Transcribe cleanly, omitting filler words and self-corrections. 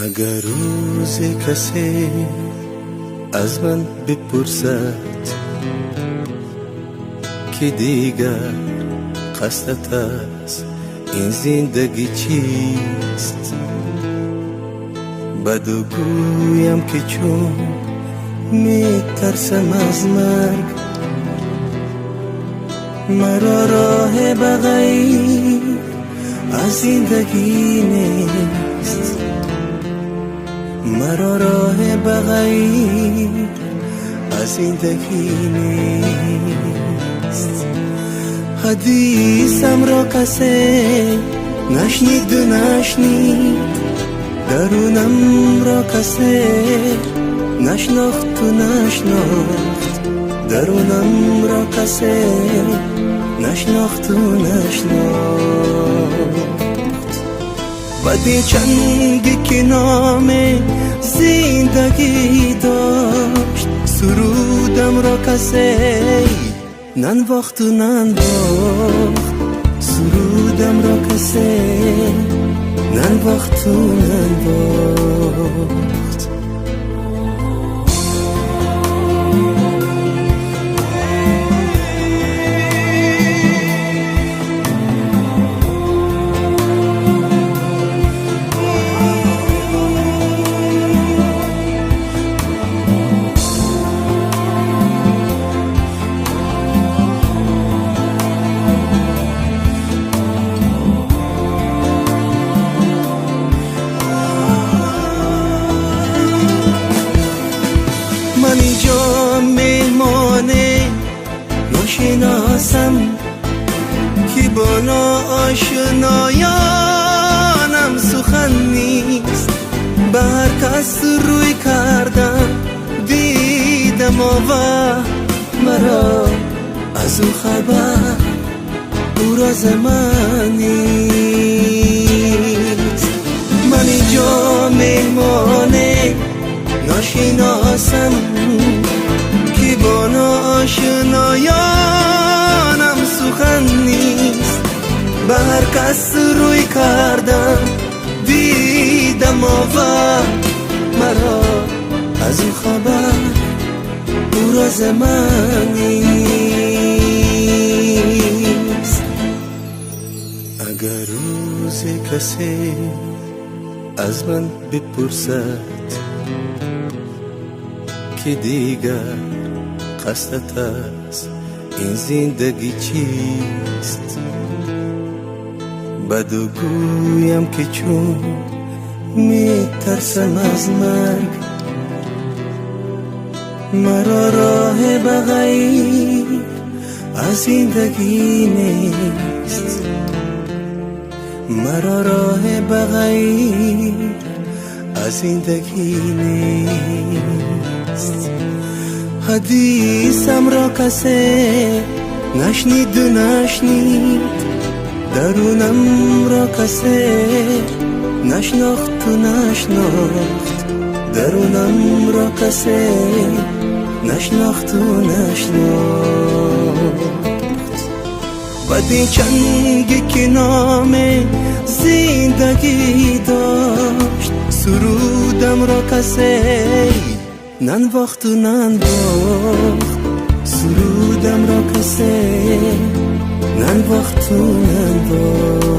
اگر روزی کسی از من بپرسد که دیگر قصدت است این زندگی چیست، بدو گویم که چون میترسم از مرگ، مرا راه بغیر از زندگی نیست، مرا راه بغیر از زندگی نیست. حدیثم را کسی نشنید و نشنید، درونم را کسی نشناخت و نشناخت، درونم را کسی نشناخت و نشناخت. بدی چندی که نام زندگی داشت، سرودم را کسی ننواخت و ننواخت، سرودم را کسی ننواخت و ننواخت. من اینجا مهمان ناشناسم که با ناآشنایانم سخن نیست. به هر کس روی کردم دیدم آوه، مرا از او خبر او راز من نیست. من اینجا مهمان ناشناسم که با ناآشنایانم سخن نیست. به هر کس روی کردم دیدم آوه، مرا از او خبر او راز من نیست. اگر روزی کسی از من بپرسد که دیگر قصدت است این زندگی چیست، بدو گویم که چون میترسم از مرگ، مرا راه بغیر از زندگی نیست، مرا راه بغیر از زندگی نیست. حدیثم را کسی نشنید و نشنید، درونم را کسی نشناخت و نشناخت، درونم را کسی نشناخت و نشناخت. بدی چندی که نام زندگی داشت، سرودم را کسی ننواخت و ننواخت، سرودم را کسی ننواخت و ننواخت.